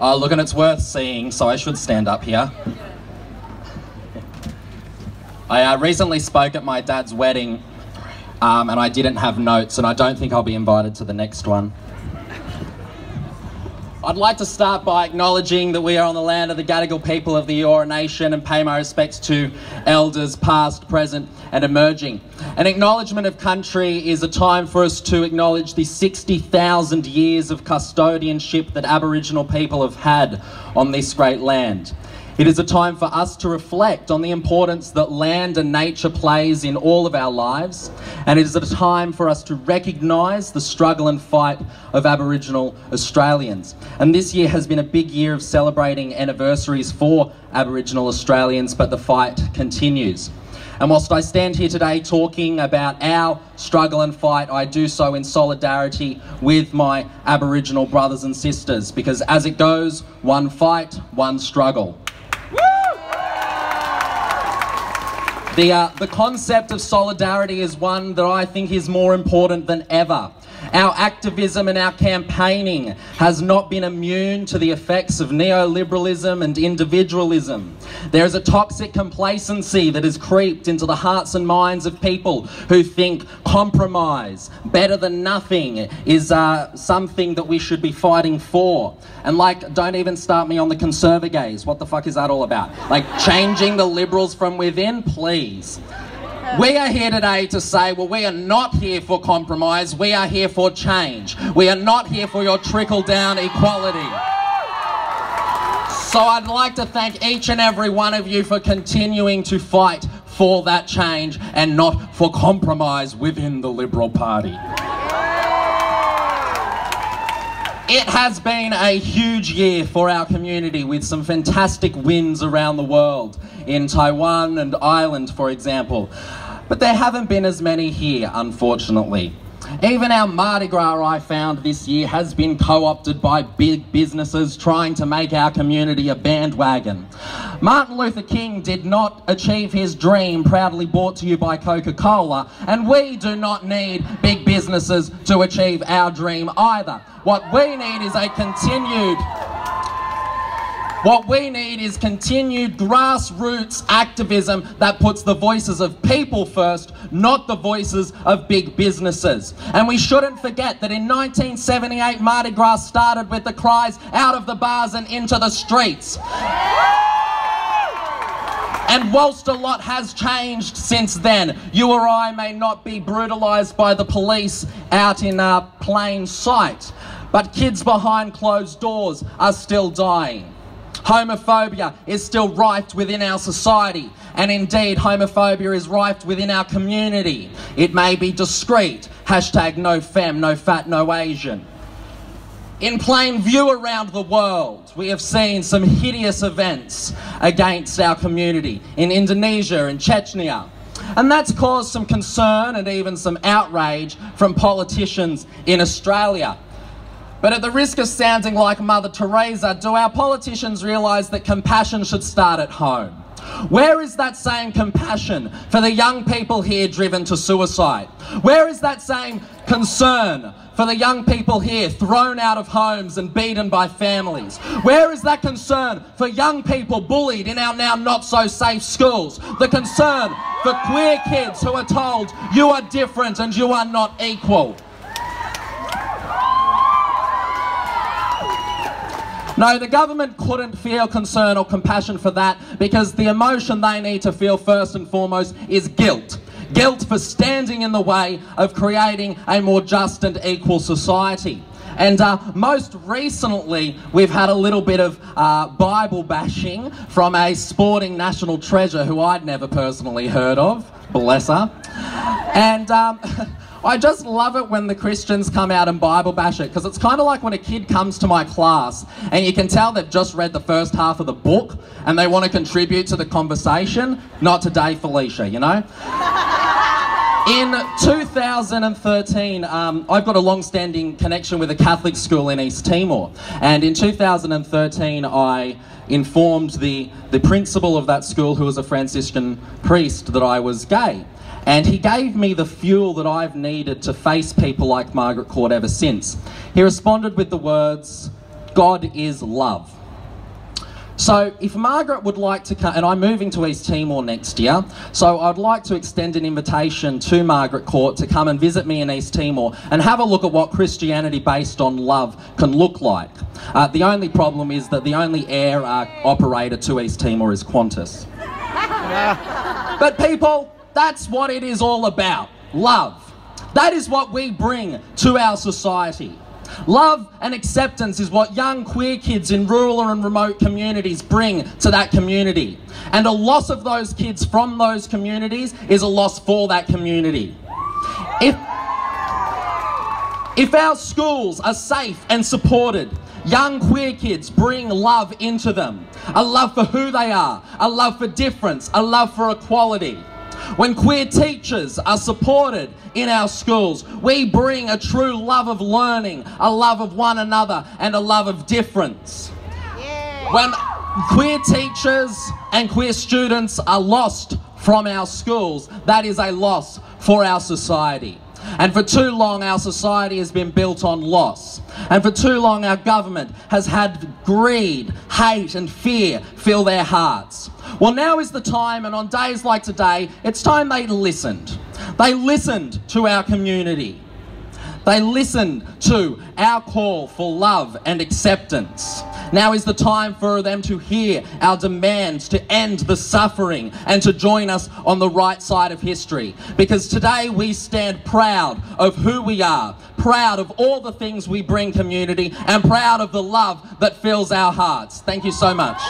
Oh, look, and it's worth seeing, so I should stand up here. I recently spoke at my dad's wedding, and I didn't have notes, and I don't think I'll be invited to the next one. I'd like to start by acknowledging that we are on the land of the Gadigal people of the Eora Nation and pay my respects to elders past, present and emerging. An acknowledgement of country is a time for us to acknowledge the 60,000 years of custodianship that Aboriginal people have had on this great land. It is a time for us to reflect on the importance that land and nature plays in all of our lives, and it is a time for us to recognise the struggle and fight of Aboriginal Australians. And this year has been a big year of celebrating anniversaries for Aboriginal Australians, but the fight continues. And whilst I stand here today talking about our struggle and fight, I do so in solidarity with my Aboriginal brothers and sisters, because as it goes, one fight, one struggle. The concept of solidarity is one that I think is more important than ever. Our activism and our campaigning has not been immune to the effects of neoliberalism and individualism. There is a toxic complacency that has creeped into the hearts and minds of people who think compromise, better than nothing, is something that we should be fighting for. And don't even start me on the conservagays. What the fuck is that all about? Changing the Liberals from within? Please. We are here today to say, well, we are not here for compromise, we are here for change. We are not here for your trickle-down equality. So I'd like to thank each and every one of you for continuing to fight for that change and not for compromise within the Liberal Party. It has been a huge year for our community, with some fantastic wins around the world, in Taiwan and Ireland, for example. But there haven't been as many here, unfortunately. Even our Mardi Gras, I found this year, has been co-opted by big businesses trying to make our community a bandwagon. Martin Luther King did not achieve his dream, proudly brought to you by Coca-Cola, and we do not need big businesses to achieve our dream either. What we need is continued grassroots activism that puts the voices of people first, not the voices of big businesses. And we shouldn't forget that in 1978, Mardi Gras started with the cries out of the bars and into the streets. And whilst a lot has changed since then, you or I may not be brutalised by the police out in plain sight, but kids behind closed doors are still dying. Homophobia is still rife within our society, and indeed homophobia is rife within our community. It may be discreet, hashtag no femme, no fat, no Asian. In plain view around the world, we have seen some hideous events against our community in Indonesia and Chechnya. And that's caused some concern and even some outrage from politicians in Australia. But at the risk of sounding like Mother Teresa, do our politicians realise that compassion should start at home? Where is that same compassion for the young people here driven to suicide? Where is that same concern for the young people here thrown out of homes and beaten by families? Where is that concern for young people bullied in our now not so safe schools? The concern for queer kids who are told you are different and you are not equal? No, the government couldn't feel concern or compassion for that, because the emotion they need to feel first and foremost is guilt. Guilt for standing in the way of creating a more just and equal society. And most recently, we've had a little bit of Bible bashing from a sporting national treasure who I'd never personally heard of, bless her. And I just love it when the Christians come out and Bible bash it, because it's kind of like when a kid comes to my class and you can tell they've just read the first half of the book and they want to contribute to the conversation. Not today, Felicia, you know? In 2013, I've got a long-standing connection with a Catholic school in East Timor, and in 2013 I informed the principal of that school, who was a Franciscan priest, that I was gay. And he gave me the fuel that I've needed to face people like Margaret Court ever since. He responded with the words, God is love. So if Margaret would like to come, and I'm moving to East Timor next year, so I'd like to extend an invitation to Margaret Court to come and visit me in East Timor and have a look at what Christianity based on love can look like. The only problem is that the only air operator to East Timor is Qantas. But people, that's what it is all about. Love. That is what we bring to our society. Love and acceptance is what young queer kids in rural and remote communities bring to that community. And a loss of those kids from those communities is a loss for that community. If our schools are safe and supported, young queer kids bring love into them. A love for who they are, a love for difference, a love for equality. When queer teachers are supported in our schools, we bring a true love of learning, a love of one another, and a love of difference. When queer teachers and queer students are lost from our schools, that is a loss for our society. And for too long, our society has been built on loss. And for too long, our government has had greed, hate and fear fill their hearts. Well, now is the time, and on days like today, it's time they listened. They listened to our community. They listened to our call for love and acceptance. Now is the time for them to hear our demands to end the suffering and to join us on the right side of history. Because today we stand proud of who we are, proud of all the things we bring community, and proud of the love that fills our hearts. Thank you so much.